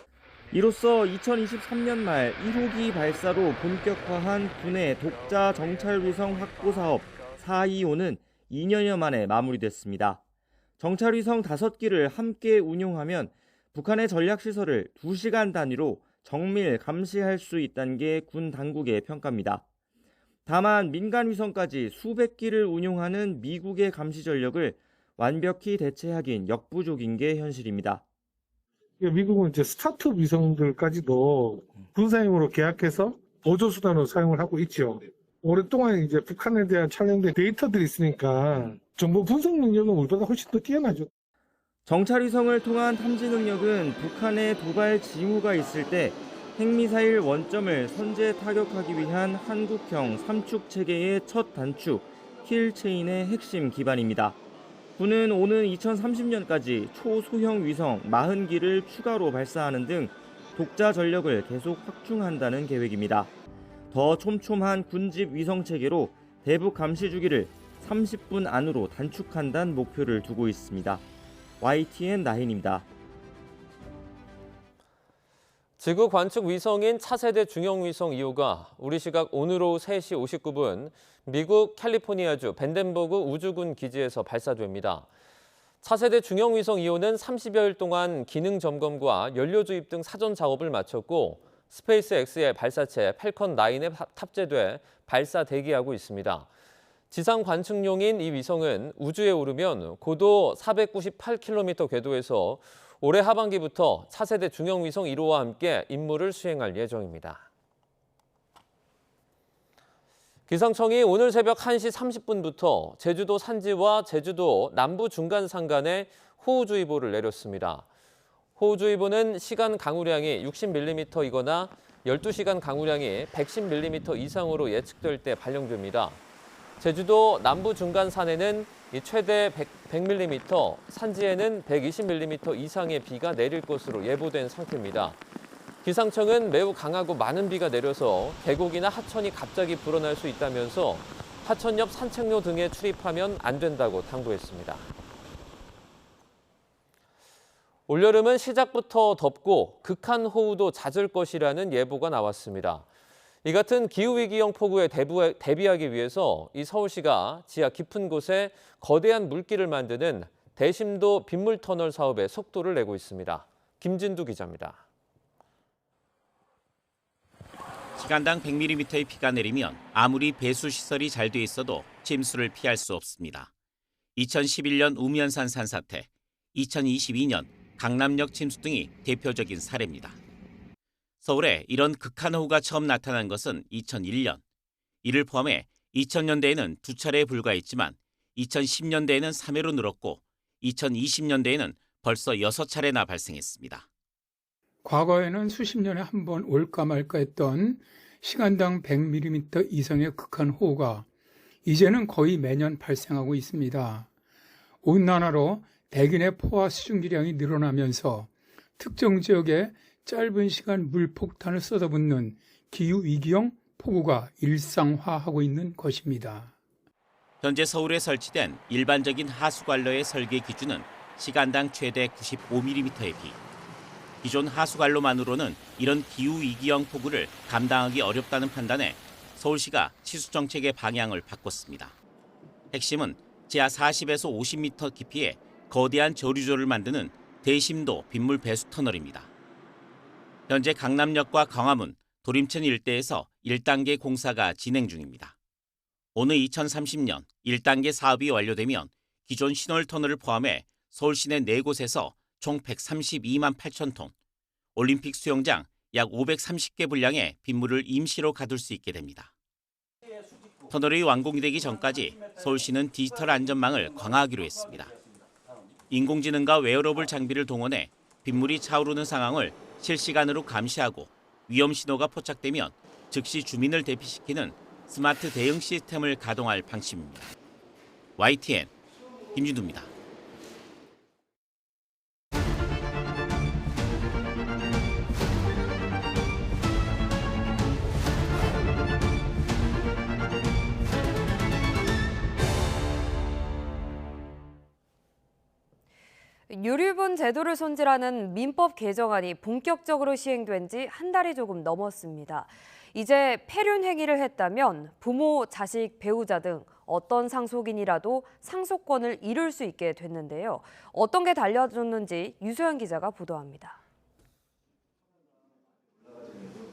이로써 2023년 말 1호기 발사로 본격화한 군의 독자 정찰위성 확보 사업 425는 2년여 만에 마무리됐습니다. 정찰위성 5기를 함께 운용하면 북한의 전략시설을 2시간 단위로 정밀 감시할 수 있다는 게 군 당국의 평가입니다. 다만 민간 위성까지 수백 기를 운용하는 미국의 감시 전력을 완벽히 대체하긴 역부족인 게 현실입니다. 미국은 이제 스타트업 위성들까지도 군사용으로 계약해서 보조수단으로 사용을 하고 있죠. 오랫동안 이제 북한에 대한 촬영된 데이터들이 있으니까 정보 분석 능력은 우리보다 훨씬 더 뛰어나죠. 정찰위성을 통한 탐지 능력은 북한의 도발 징후가 있을 때 핵미사일 원점을 선제 타격하기 위한 한국형 3축 체계의 첫 단축, 킬체인의 핵심 기반입니다. 군은 오는 2030년까지 초소형 위성 40기를 추가로 발사하는 등 독자 전력을 계속 확충한다는 계획입니다. 더 촘촘한 군집 위성 체계로 대북 감시 주기를 30분 안으로 단축한다는 목표를 두고 있습니다. YTN 나인입니다. 지구 관측 위성인 차세대 중형 위성 2호가 우리 시각 오늘 오후 3시 59분 미국 캘리포니아주 벤덴버그 우주군 기지에서 발사됩니다. 차세대 중형 위성 2호는 30여일 동안 기능 점검과 연료 주입 등 사전 작업을 마쳤고 스페이스X의 발사체 팰컨 9에 탑재돼 발사 대기하고 있습니다. 지상 관측용인 이 위성은 우주에 오르면 고도 498km 궤도에서 올해 하반기부터 차세대 중형 위성 1호와 함께 임무를 수행할 예정입니다. 기상청이 오늘 새벽 1시 30분부터 제주도 산지와 제주도 남부 중간 산간에 호우주의보를 내렸습니다. 호우주의보는 시간 강우량이 60mm이거나 12시간 강우량이 110mm 이상으로 예측될 때 발령됩니다. 제주도 남부 중간 산에는 최대 100mm, 산지에는 120mm 이상의 비가 내릴 것으로 예보된 상태입니다. 기상청은 매우 강하고 많은 비가 내려서 계곡이나 하천이 갑자기 불어날 수 있다면서 하천 옆 산책로 등에 출입하면 안 된다고 당부했습니다. 올여름은 시작부터 덥고 극한 호우도 잦을 것이라는 예보가 나왔습니다. 이 같은 기후위기형 폭우에 대비하기 위해서 이 서울시가 지하 깊은 곳에 거대한 물길을 만드는 대심도 빗물터널 사업에 속도를 내고 있습니다. 김진두 기자입니다. 시간당 100mm의 비가 내리면 아무리 배수시설이 잘 돼 있어도 침수를 피할 수 없습니다. 2011년 우면산 산사태, 2022년 강남역 침수 등이 대표적인 사례입니다. 서울에 이런 극한호우가 처음 나타난 것은 2001년. 이를 포함해 2000년대에는 2차례에 불과했지만 2010년대에는 3회로 늘었고 2020년대에는 벌써 6차례나 발생했습니다. 과거에는 수십 년에 한 번 올까 말까 했던 시간당 100mm 이상의 극한호우가 이제는 거의 매년 발생하고 있습니다. 온난화로 백인의 포화 수증기량이 늘어나면서 특정 지역에 짧은 시간 물폭탄을 쏟아붓는 기후위기형 폭우가 일상화하고 있는 것입니다. 현재 서울에 설치된 일반적인 하수관로의 설계 기준은 시간당 최대 95mm의 비. 기존 하수관로만으로는 이런 기후위기형 폭우를 감당하기 어렵다는 판단에 서울시가 치수정책의 방향을 바꿨습니다. 핵심은 지하 40에서 50m 깊이에 거대한 저류조를 만드는 대심도 빗물 배수 터널입니다. 현재 강남역과 광화문, 도림천 일대에서 1단계 공사가 진행 중입니다. 오늘 2030년 1단계 사업이 완료되면 기존 신월터널을 포함해 서울 시내 4곳에서 총 132만 8천 톤, 올림픽 수영장 약 530개 분량의 빗물을 임시로 가둘 수 있게 됩니다. 터널이 완공되기 전까지 서울시는 디지털 안전망을 강화하기로 했습니다. 인공지능과 웨어러블 장비를 동원해 빗물이 차오르는 상황을 실시간으로 감시하고 위험 신호가 포착되면 즉시 주민을 대피시키는 스마트 대응 시스템을 가동할 방침입니다. YTN 김준두입니다. 유류분 제도를 손질하는 민법 개정안이 본격적으로 시행된 지 한 달이 조금 넘었습니다. 이제 폐륜 행위를 했다면 부모, 자식, 배우자 등 어떤 상속인이라도 상속권을 잃을 수 있게 됐는데요. 어떤 게 달라졌는지 유소연 기자가 보도합니다.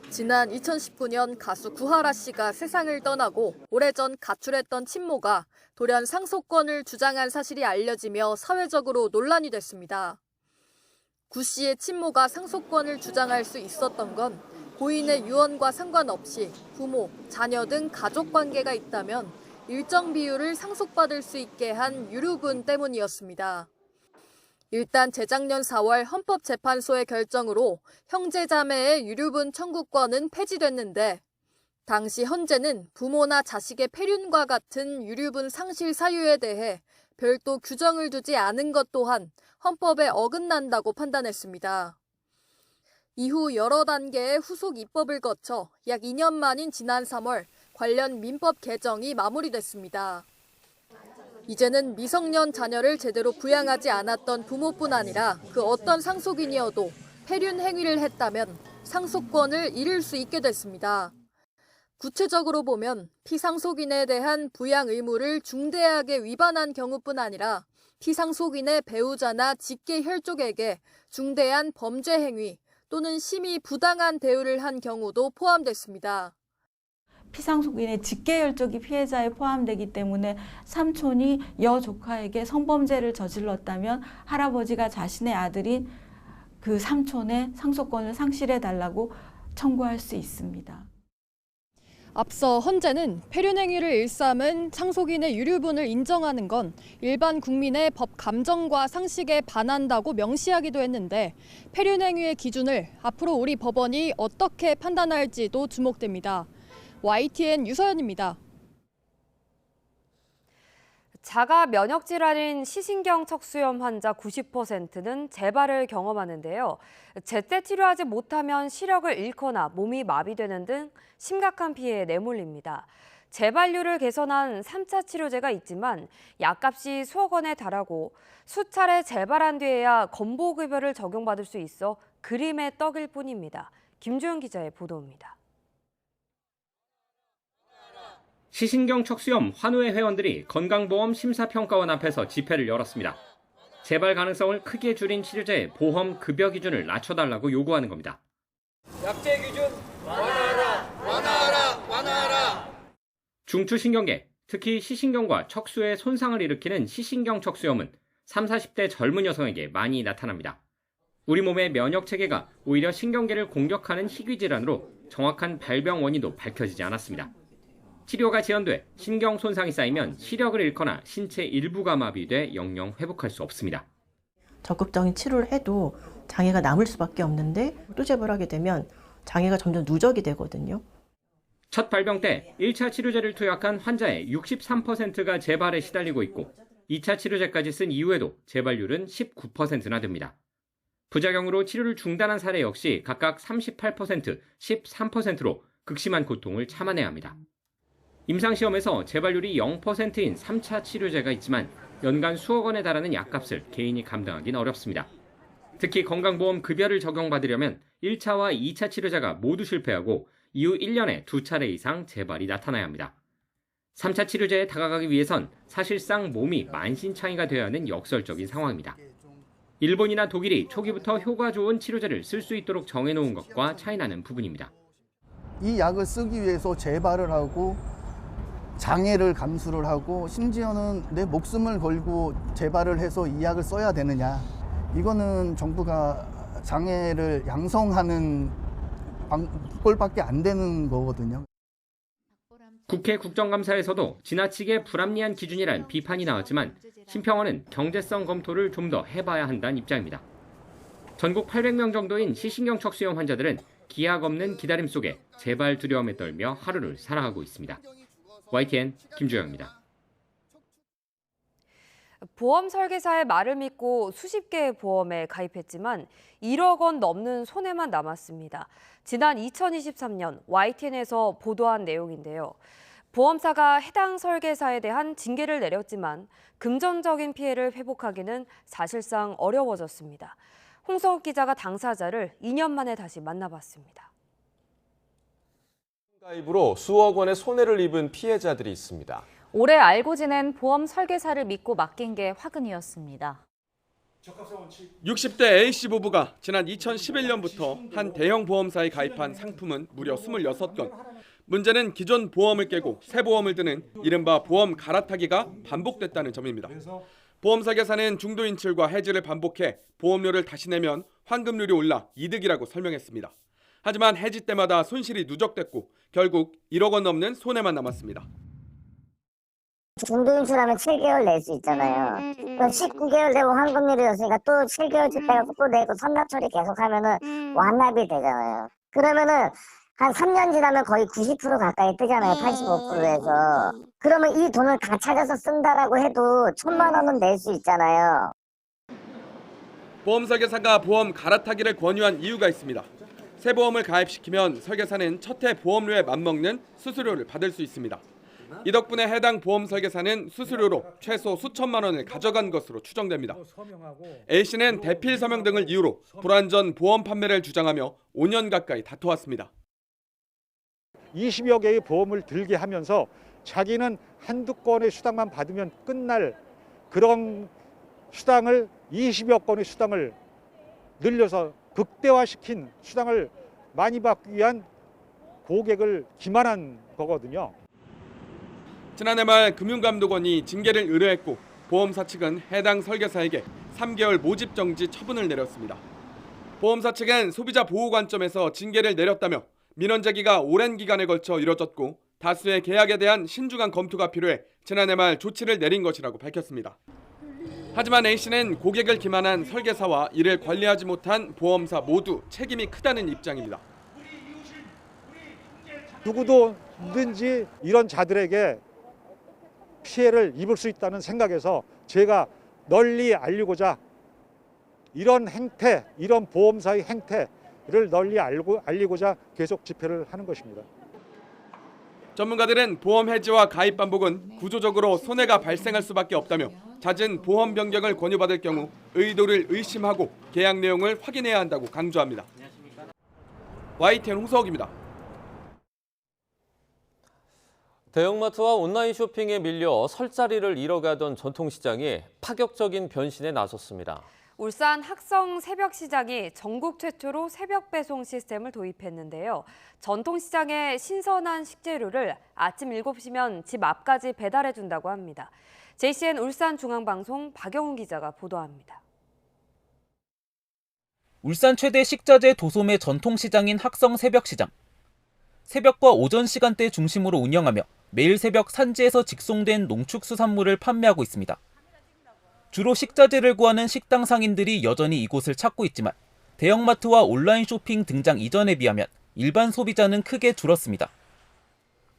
지난 2019년 가수 구하라 씨가 세상을 떠나고 오래전 가출했던 친모가 돌연 상속권을 주장한 사실이 알려지며 사회적으로 논란이 됐습니다. 구 씨의 친모가 상속권을 주장할 수 있었던 건 고인의 유언과 상관없이 부모, 자녀 등 가족 관계가 있다면 일정 비율을 상속받을 수 있게 한 유류분 때문이었습니다. 일단 재작년 4월 헌법재판소의 결정으로 형제자매의 유류분 청구권은 폐지됐는데 당시 헌재는 부모나 자식의 폐륜과 같은 유류분 상실 사유에 대해 별도 규정을 두지 않은 것 또한 헌법에 어긋난다고 판단했습니다. 이후 여러 단계의 후속 입법을 거쳐 약 2년 만인 지난 3월 관련 민법 개정이 마무리됐습니다. 이제는 미성년 자녀를 제대로 부양하지 않았던 부모뿐 아니라 그 어떤 상속인이어도 폐륜 행위를 했다면 상속권을 잃을 수 있게 됐습니다. 구체적으로 보면 피상속인에 대한 부양 의무를 중대하게 위반한 경우뿐 아니라 피상속인의 배우자나 직계 혈족에게 중대한 범죄 행위 또는 심히 부당한 대우를 한 경우도 포함됐습니다. 피상속인의 직계혈족이 피해자에 포함되기 때문에 삼촌이 여조카에게 성범죄를 저질렀다면 할아버지가 자신의 아들인 그 삼촌의 상속권을 상실해달라고 청구할 수 있습니다. 앞서 헌재는 폐륜 행위를 일삼은 상속인의 유류분을 인정하는 건 일반 국민의 법 감정과 상식에 반한다고 명시하기도 했는데 폐륜 행위의 기준을 앞으로 우리 법원이 어떻게 판단할지도 주목됩니다. YTN 유서연입니다. 자가 면역 질환인 시신경 척수염 환자 90%는 재발을 경험하는데요. 제때 치료하지 못하면 시력을 잃거나 몸이 마비되는 등 심각한 피해에 내몰립니다. 재발률을 개선한 3차 치료제가 있지만 약값이 수억 원에 달하고 수차례 재발한 뒤에야 건보급여를 적용받을 수 있어 그림의 떡일 뿐입니다. 김주영 기자의 보도입니다. 시신경 척수염 환우회 회원들이 건강보험 심사평가원 앞에서 집회를 열었습니다. 재발 가능성을 크게 줄인 치료제의 보험 급여 기준을 낮춰달라고 요구하는 겁니다. 약제 기준 완화하라, 완화하라, 완화하라. 중추신경계, 특히 시신경과 척수에 손상을 일으키는 시신경 척수염은 30, 40대 젊은 여성에게 많이 나타납니다. 우리 몸의 면역 체계가 오히려 신경계를 공격하는 희귀 질환으로 정확한 발병 원인도 밝혀지지 않았습니다. 치료가 지연돼 신경 손상이 쌓이면 시력을 잃거나 신체 일부가 마비돼 영영 회복할 수 없습니다. 적극적인 치료를 해도 장애가 남을 수밖에 없는데 또 재발하게 되면 장애가 점점 누적이 되거든요. 첫 발병 때 1차 치료제를 투약한 환자의 63%가 재발에 시달리고 있고 2차 치료제까지 쓴 이후에도 재발률은 19%나 됩니다. 부작용으로 치료를 중단한 사례 역시 각각 38%, 13%로 극심한 고통을 참아내야 합니다. 임상시험에서 재발률이 0%인 3차 치료제가 있지만 연간 수억 원에 달하는 약값을 개인이 감당하기는 어렵습니다. 특히 건강보험 급여를 적용받으려면 1차와 2차 치료제가 모두 실패하고 이후 1년에 2차례 이상 재발이 나타나야 합니다. 3차 치료제에 다가가기 위해선 사실상 몸이 만신창이가 되어야 하는 역설적인 상황입니다. 일본이나 독일이 초기부터 효과 좋은 치료제를 쓸 수 있도록 정해놓은 것과 차이나는 부분입니다. 이 약을 쓰기 위해서 재발을 하고 장애를 감수를 하고 심지어는 내 목숨을 걸고 재발을 해서 이 약을 써야 되느냐. 이거는 정부가 장애를 양성하는 방법밖에 안 되는 거거든요. 국회 국정감사에서도 지나치게 불합리한 기준이란 비판이 나왔지만 심평원은 경제성 검토를 좀 더 해봐야 한다는 입장입니다. 전국 800명 정도인 시신경 척수염 환자들은 기약 없는 기다림 속에 재발 두려움에 떨며 하루를 살아가고 있습니다. YTN 김주영입니다. 보험 설계사의 말을 믿고 수십 개의 보험에 가입했지만 1억 원 넘는 손해만 남았습니다. 지난 2023년 YTN에서 보도한 내용인데요. 보험사가 해당 설계사에 대한 징계를 내렸지만 금전적인 피해를 회복하기는 사실상 어려워졌습니다. 홍성욱 기자가 당사자를 2년 만에 다시 만나봤습니다. 가입으로 수억 원의 손해를 입은 피해자들이 있습니다. 오래 알고 지낸 보험 설계사를 믿고 맡긴 게 화근이었습니다. 60대 A씨 부부가 지난 2011년부터 한 대형 보험사에 가입한 상품은 무려 26건. 문제는 기존 보험을 깨고 새 보험을 드는 이른바 보험 갈아타기가 반복됐다는 점입니다. 보험 설계사는 중도 인출과 해지를 반복해 보험료를 다시 내면 환급률이 올라 이득이라고 설명했습니다. 하지만 해지 때마다 손실이 누적됐고 결국 1억 원 넘는 손해만 남았습니다. 중도 인출하면 7개월 낼 수 있잖아요. 그럼 19개월 되고 환급률이었으니까 또 7개월 집행하고 또 내고 선납 처리 계속하면은 완납이 되잖아요. 그러면은 한 3년 지나면 거의 90% 가까이 뜨잖아요. 85%에서. 그러면 이 돈을 다 찾아서 쓴다라고 해도 1,000만 원은 낼 수 있잖아요. 보험 설계사가 보험 갈아타기를 권유한 이유가 있습니다. 새 보험을 가입시키면 설계사는 첫 해 보험료에 맞먹는 수수료를 받을 수 있습니다. 이 덕분에 해당 보험 설계사는 수수료로 최소 수천만 원을 가져간 것으로 추정됩니다. A씨는 대필 서명 등을 이유로 불완전 보험 판매를 주장하며 5년 가까이 다퉈왔습니다. 20여 개의 보험을 들게 하면서 자기는 한두 건의 수당만 받으면 끝날 그런 수당을 20여 건의 수당을 늘려서 극대화시킨 수당을 많이 받기 위한 고객을 기만한 거거든요. 지난해 말 금융감독원이 징계를 의뢰했고 보험사 측은 해당 설계사에게 3개월 모집 정지 처분을 내렸습니다. 보험사 측은 소비자 보호 관점에서 징계를 내렸다며 민원 제기가 오랜 기간에 걸쳐 이뤄졌고 다수의 계약에 대한 신중한 검토가 필요해 지난해 말 조치를 내린 것이라고 밝혔습니다. 하지만 A씨는 고객을 기만한 설계사와 이를 관리하지 못한 보험사 모두 책임이 크다는 입장입니다. 누구든지 이런 자들에게 피해를 입을 수 있다는 생각에서 제가 널리 알리고자 이런 행태, 이런 보험사의 행태를 널리 알리고자 계속 집회를 하는 것입니다. 전문가들은 보험 해지와 가입 반복은 구조적으로 손해가 발생할 수밖에 없다며 잦은 보험 변경을 권유받을 경우 의도를 의심하고 계약 내용을 확인해야 한다고 강조합니다. YTN 홍석입니다. 대형마트와 온라인 쇼핑에 밀려 설 자리를 잃어가던 전통시장이 파격적인 변신에 나섰습니다. 울산 학성 새벽시장이 전국 최초로 새벽 배송 시스템을 도입했는데요. 전통시장의 신선한 식재료를 아침 7시면 집 앞까지 배달해준다고 합니다. JCN 울산중앙방송 박영훈 기자가 보도합니다. 울산 최대 식자재 도소매 전통시장인 학성 새벽시장. 새벽과 오전 시간대 중심으로 운영하며 매일 새벽 산지에서 직송된 농축수산물을 판매하고 있습니다. 주로 식자재를 구하는 식당 상인들이 여전히 이곳을 찾고 있지만 대형마트와 온라인 쇼핑 등장 이전에 비하면 일반 소비자는 크게 줄었습니다.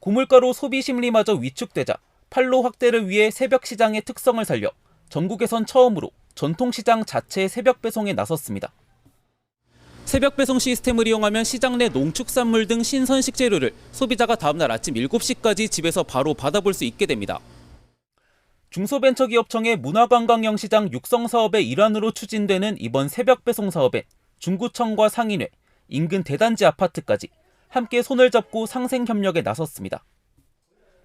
고물가로 소비 심리마저 위축되자 판로 확대를 위해 새벽 시장의 특성을 살려 전국에선 처음으로 전통시장 자체 새벽 배송에 나섰습니다. 새벽 배송 시스템을 이용하면 시장 내 농축산물 등 신선 식재료를 소비자가 다음날 아침 7시까지 집에서 바로 받아볼 수 있게 됩니다. 중소벤처기업청의 문화관광형 시장 육성 사업의 일환으로 추진되는 이번 새벽 배송 사업엔 중구청과 상인회, 인근 대단지 아파트까지 함께 손을 잡고 상생 협력에 나섰습니다.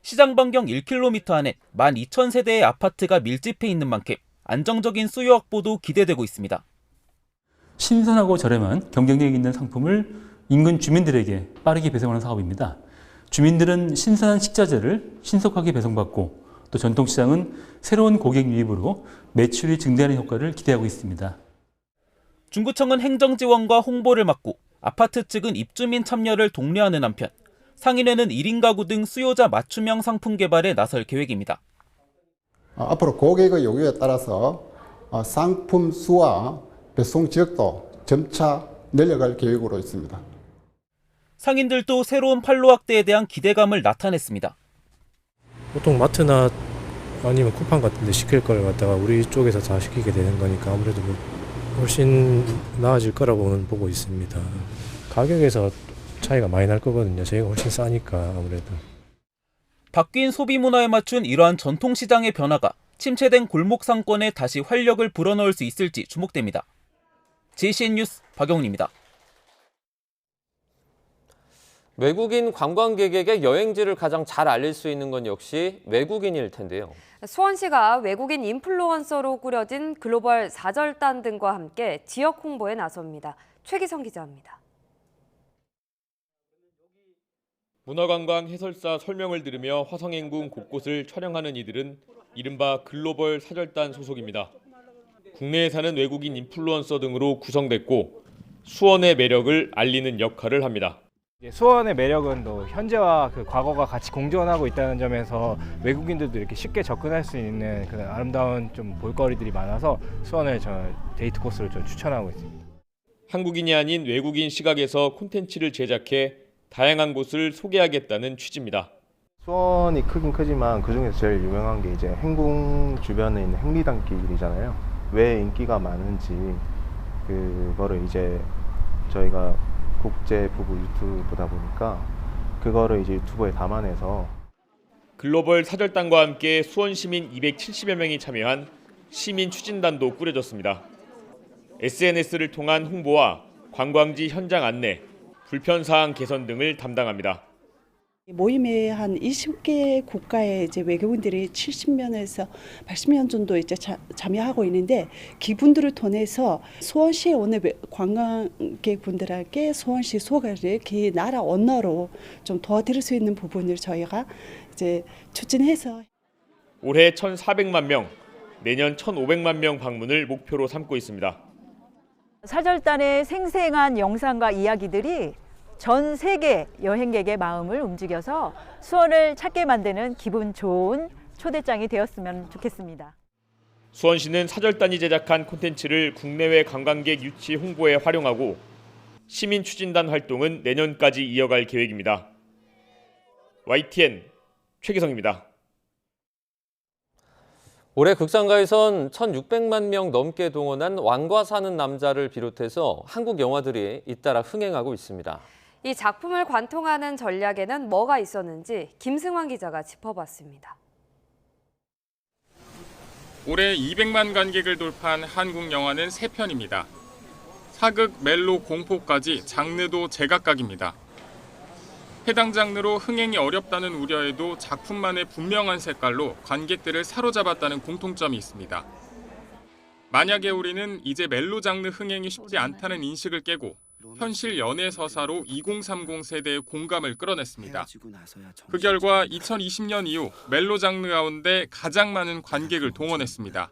시장 반경 1km 안에 12,000세대의 아파트가 밀집해 있는 만큼 안정적인 수요 확보도 기대되고 있습니다. 신선하고 저렴한 경쟁력 있는 상품을 인근 주민들에게 빠르게 배송하는 사업입니다. 주민들은 신선한 식자재를 신속하게 배송받고 또 전통시장은 새로운 고객 유입으로 매출이 증대하는 효과를 기대하고 있습니다. 중구청은 행정 지원과 홍보를 맡고 아파트 측은 입주민 참여를 독려하는 한편 상인회는 1인 가구 등 수요자 맞춤형 상품 개발에 나설 계획입니다. 앞으로 고객의 요구에 따라서 상품 수와 배송 지역도 점차 늘려갈 계획으로 있습니다. 상인들도 새로운 판로 확대에 대한 기대감을 나타냈습니다. 보통 마트나 아니면 쿠팡 같은 데 시킬 걸 갖다가 우리 쪽에서 다 시키게 되는 거니까 아무래도 훨씬 나아질 거라고는 보고 있습니다. 가격에서 차이가 많이 날 거거든요. 저희가 훨씬 싸니까 아무래도. 바뀐 소비 문화에 맞춘 이러한 전통시장의 변화가 침체된 골목 상권에 다시 활력을 불어넣을 수 있을지 주목됩니다. JCN 뉴스 박영훈입니다. 외국인 관광객에게 여행지를 가장 잘 알릴 수 있는 건 역시 외국인일 텐데요. 수원시가 외국인 인플루언서로 꾸려진 글로벌 사절단 등과 함께 지역 홍보에 나섭니다. 최기성 기자입니다. 문화관광 해설사 설명을 들으며 화성행궁 곳곳을 촬영하는 이들은 이른바 글로벌 사절단 소속입니다. 국내에 사는 외국인 인플루언서 등으로 구성됐고 수원의 매력을 알리는 역할을 합니다. 수원의 매력은 또 현재와 그 과거가 같이 공존하고 있다는 점에서 외국인들도 이렇게 쉽게 접근할 수 있는 그런 아름다운 좀 볼거리들이 많아서 수원을 데이트 코스로 좀 추천하고 있습니다. 한국인이 아닌 외국인 시각에서 콘텐츠를 제작해 다양한 곳을 소개하겠다는 취지입니다. 수원이 크긴 크지만 그중에서 제일 유명한 게 이제 행궁 주변에 있는 행리단길이잖아요. 왜 인기가 많은지 그거를 이제 저희가 국제 부부 유튜브다 보니까 그거를 이제 유튜브에 담아내서 글로벌 사절단과 함께 수원 시민 270여 명이 참여한 시민 추진단도 꾸려졌습니다. SNS를 통한 홍보와 관광지 현장 안내, 불편사항 개선 등을 담당합니다. 모임에 한 20개 국가의 이제 외국인들이 70명에서 80명 정도 이제 참여하고 있는데 그분들을 통해서 수원시에 오는 관광객분들에게 수원시 소개를 그 나라 언어로 좀 도와드릴 수 있는 부분을 저희가 이제 추진해서 올해 1,400만 명, 내년 1,500만 명 방문을 목표로 삼고 있습니다. 사절단의 생생한 영상과 이야기들이 전 세계 여행객의 마음을 움직여서 수원을 찾게 만드는 기분 좋은 초대장이 되었으면 좋겠습니다. 수원시는 사절단이 제작한 콘텐츠를 국내외 관광객 유치 홍보에 활용하고 시민 추진단 활동은 내년까지 이어갈 계획입니다. YTN 최기성입니다. 올해 극장가에선 1,600만 명 넘게 동원한 왕과 사는 남자를 비롯해서 한국 영화들이 잇따라 흥행하고 있습니다. 이 작품을 관통하는 전략에는 뭐가 있었는지 김승환 기자가 짚어봤습니다. 올해 200만 관객을 돌파한 한국 영화는 3편입니다. 사극, 멜로, 공포까지 장르도 제각각입니다. 해당 장르로 흥행이 어렵다는 우려에도 작품만의 분명한 색깔로 관객들을 사로잡았다는 공통점이 있습니다. 만약에 우리는 이제 멜로 장르 흥행이 쉽지 않다는 인식을 깨고 현실 연애 서사로 2030 세대의 공감을 끌어냈습니다. 그 결과 2020년 이후 멜로 장르 가운데 가장 많은 관객을 동원했습니다.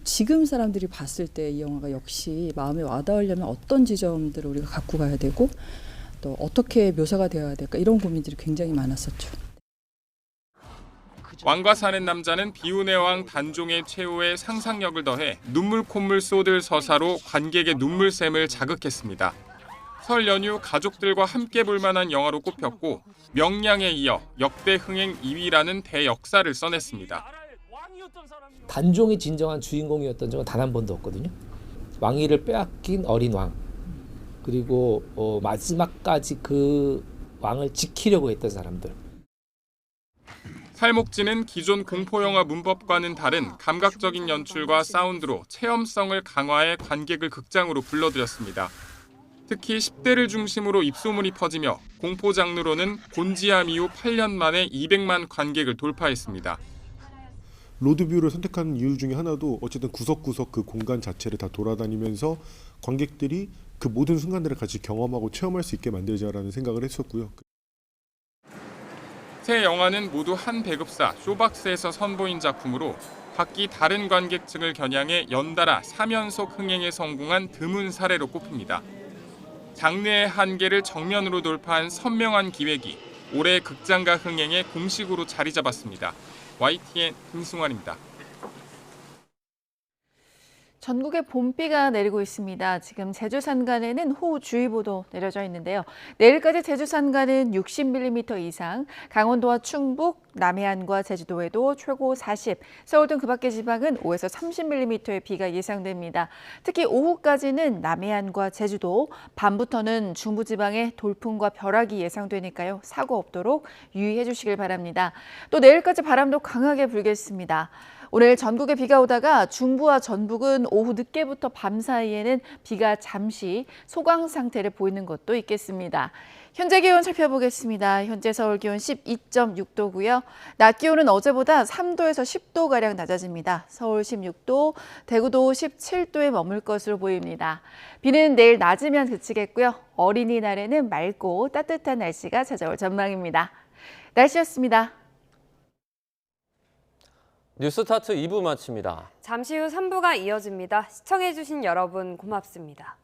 지금 사람들이 봤을 때 이 영화가 역시 마음에 와닿으려면 어떤 지점들을 우리가 갖고 가야 되고 또 어떻게 묘사가 되어야 될까 이런 고민들이 굉장히 많았었죠. 왕과 사는 남자는 비운의 왕 단종의 최후의 상상력을 더해 눈물 콧물 쏟을 서사로 관객의 눈물샘을 자극했습니다. 설 연휴 가족들과 함께 볼 만한 영화로 꼽혔고 명량에 이어 역대 흥행 2위라는 대역사를 써냈습니다. 단종이 진정한 주인공이었던 적은 단 한 번도 없거든요. 왕위를 빼앗긴 어린 왕, 그리고 마지막까지 그 왕을 지키려고 했던 사람들. 살목지는 기존 공포영화 문법과는 다른 감각적인 연출과 사운드로 체험성을 강화해 관객을 극장으로 불러들였습니다. 특히 10대를 중심으로 입소문이 퍼지며 공포 장르로는 곤지암 이후 8년 만에 200만 관객을 돌파했습니다. 로드뷰를 선택한 이유 중에 하나도 어쨌든 구석구석 그 공간 자체를 다 돌아다니면서 관객들이 그 모든 순간들을 같이 경험하고 체험할 수 있게 만들자라는 생각을 했었고요. 세 영화는 모두 한 배급사 쇼박스에서 선보인 작품으로 각기 다른 관객층을 겨냥해 연달아 3연속 흥행에 성공한 드문 사례로 꼽힙니다. 장르의 한계를 정면으로 돌파한 선명한 기획이 올해 극장가 흥행의 공식으로 자리 잡았습니다. YTN 김승환입니다. 전국에 봄비가 내리고 있습니다. 지금 제주 산간에는 호우주의보도 내려져 있는데요. 내일까지 제주 산간은 60mm 이상, 강원도와 충북, 남해안과 제주도에도 최고 40, 서울 등 그 밖의 지방은 5에서 30mm의 비가 예상됩니다. 특히 오후까지는 남해안과 제주도, 밤부터는 중부지방에 돌풍과 벼락이 예상되니까요. 사고 없도록 유의해 주시길 바랍니다. 또 내일까지 바람도 강하게 불겠습니다. 오늘 전국에 비가 오다가 중부와 전북은 오후 늦게부터 밤 사이에는 비가 잠시 소강 상태를 보이는 곳도 있겠습니다. 현재 기온 살펴보겠습니다. 현재 서울 기온 12.6도고요. 낮 기온은 어제보다 3도에서 10도가량 낮아집니다. 서울 16도, 대구도 17도에 머물 것으로 보입니다. 비는 내일 낮이면 그치겠고요. 어린이날에는 맑고 따뜻한 날씨가 찾아올 전망입니다. 날씨였습니다. 뉴스타트 2부 마칩니다. 잠시 후 3부가 이어집니다. 시청해주신 여러분 고맙습니다.